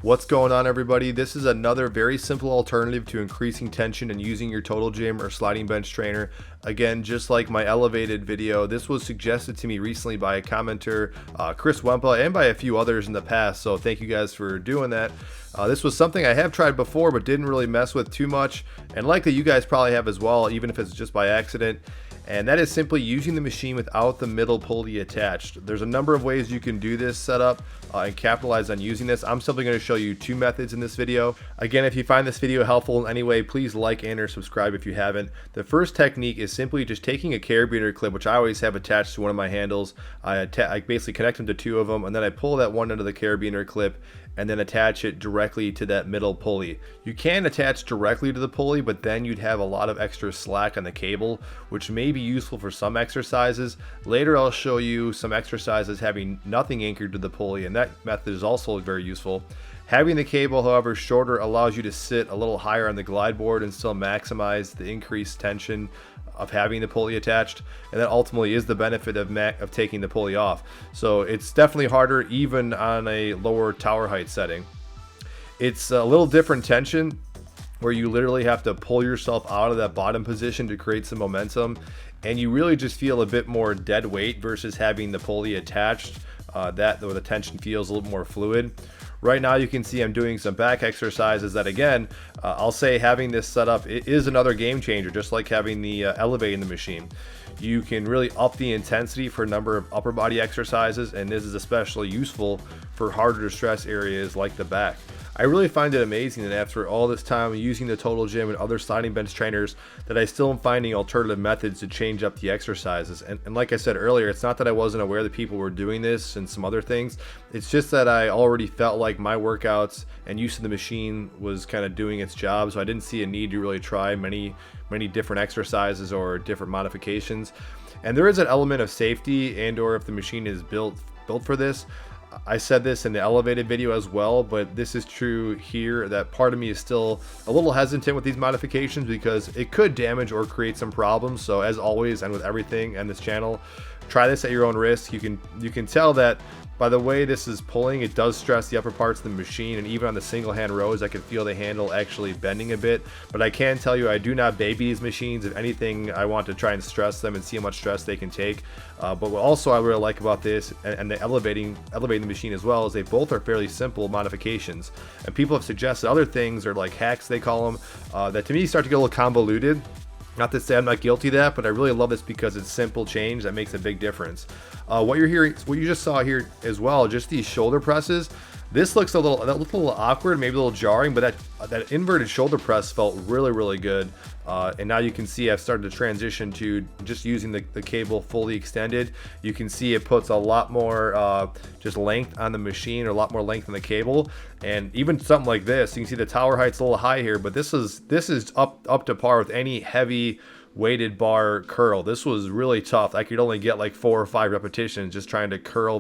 What's going on, everybody? This is another very simple alternative to increasing tension and using your total gym or sliding bench trainer. Again, just like my elevated video, this was suggested to me recently by a commenter, Chris Wempa, and by a few others in the past, so thank you guys for doing that. This was something I have tried before but didn't really mess with too much, and likely you guys probably have as well, even if it's just by accident. And that is simply using the machine without the middle pulley attached. There's a number of ways you can do this setup and capitalize on using this. I'm simply going to show you two methods in this video. Again, if you find this video helpful in any way, please like and or subscribe if you haven't. The first technique is simply just taking a carabiner clip, which I always have attached to one of my handles. I basically connect them to two of them, and then I pull that one end of the carabiner clip and then attach it directly to that middle pulley. You can attach directly to the pulley, but then you'd have a lot of extra slack on the cable, which may be useful for some exercises. Later I'll show you some exercises having nothing anchored to the pulley, and that method is also very useful. Having the cable, however, shorter allows you to sit a little higher on the glide board and still maximize the increased tension of having the pulley attached, and that ultimately is the benefit of taking the pulley off. So it's definitely harder even on a lower tower height setting. It's a little different tension where you literally have to pull yourself out of that bottom position to create some momentum, and you really just feel a bit more dead weight versus having the pulley attached. That where the tension feels a little more fluid. Right now you can see I'm doing some back exercises that, again, I'll say having this set up, it is another game changer, just like having the elevating the machine. You can really up the intensity for a number of upper body exercises, and this is especially useful for harder to stress areas like the back. I really find it amazing that after all this time using the Total Gym and other sliding bench trainers, that I still am finding alternative methods to change up the exercises. And like I said earlier, it's not that I wasn't aware that people were doing this and some other things. It's just that I already felt like my workouts and use of the machine was kind of doing its job, so I didn't see a need to really try many different exercises or different modifications. And there is an element of safety, and or if the machine is built for this. I said this in the elevated video as well, but this is true here, that part of me is still a little hesitant with these modifications because it could damage or create some problems. So as always, and with everything on this channel, try this at your own risk. You can tell that by the way this is pulling, it does stress the upper parts of the machine, and even on the single hand rows I can feel the handle actually bending a bit. But I can tell you I do not baby these machines. If anything, I want to try and stress them and see how much stress they can take. But what also I really like about this and the elevating the machine as well is they both are fairly simple modifications, and people have suggested other things, or like hacks they call them, that to me start to get a little convoluted. Not to say I'm not guilty of that, but I really love this because it's simple change that makes a big difference. What you just saw here as well, just these shoulder presses. This looks a little awkward, maybe a little jarring, but that inverted shoulder press felt really good. And now you can see I've started to transition to just using the cable fully extended. You can see it puts a lot more just length on the machine, or a lot more length on the cable. And even something like this, you can see the tower height's a little high here, but this is up to par with any heavy weighted bar curl. This was really tough. I could only get like 4 or 5 repetitions just trying to curl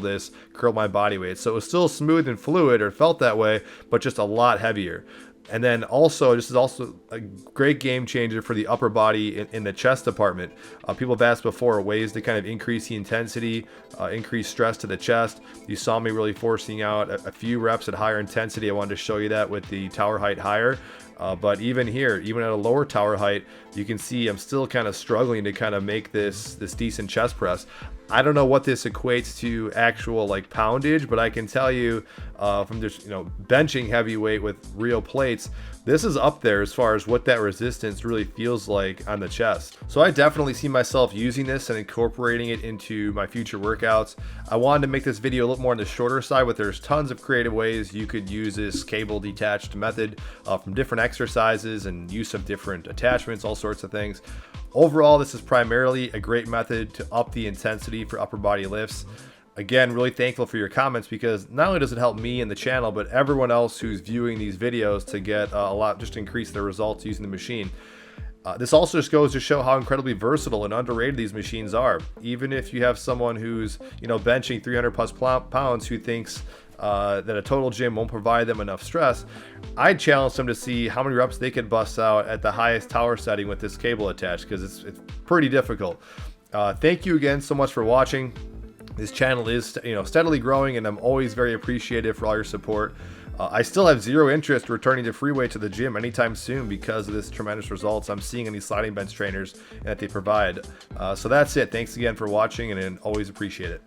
my body weight. So it was still smooth and fluid, or felt that way, but just a lot heavier. And then also, this is also a great game changer for the upper body in the chest department. People have asked before ways to kind of increase the intensity, increase stress to the chest. You saw me really forcing out a few reps at higher intensity. I wanted to show you that with the tower height higher. But even here, even at a lower tower height, you can see I'm still kind of struggling to kind of make this decent chest press. I don't know what this equates to actual like poundage, but I can tell you from just benching heavy weight with real plates, this is up there as far as what that resistance really feels like on the chest. So I definitely see myself using this and incorporating it into my future workouts. I wanted to make this video a little more on the shorter side, but there's tons of creative ways you could use this cable detached method from different exercises and use of different attachments, all sorts of things. Overall, this is primarily a great method to up the intensity for upper body lifts. Again, really thankful for your comments, because not only does it help me and the channel, but everyone else who's viewing these videos to get a lot, just increase their results using the machine. This also just goes to show how incredibly versatile and underrated these machines are. Even if you have someone who's benching 300 plus pounds who thinks that a Total Gym won't provide them enough stress, I'd challenge them to see how many reps they could bust out at the highest tower setting with this cable attached, because it's pretty difficult. Thank you again so much for watching. This channel is steadily growing, and I'm always very appreciative for all your support. I still have zero interest returning to free weights to the gym anytime soon because of this tremendous results I'm seeing in these sliding bench trainers that they provide. So that's it. Thanks again for watching, and always appreciate it.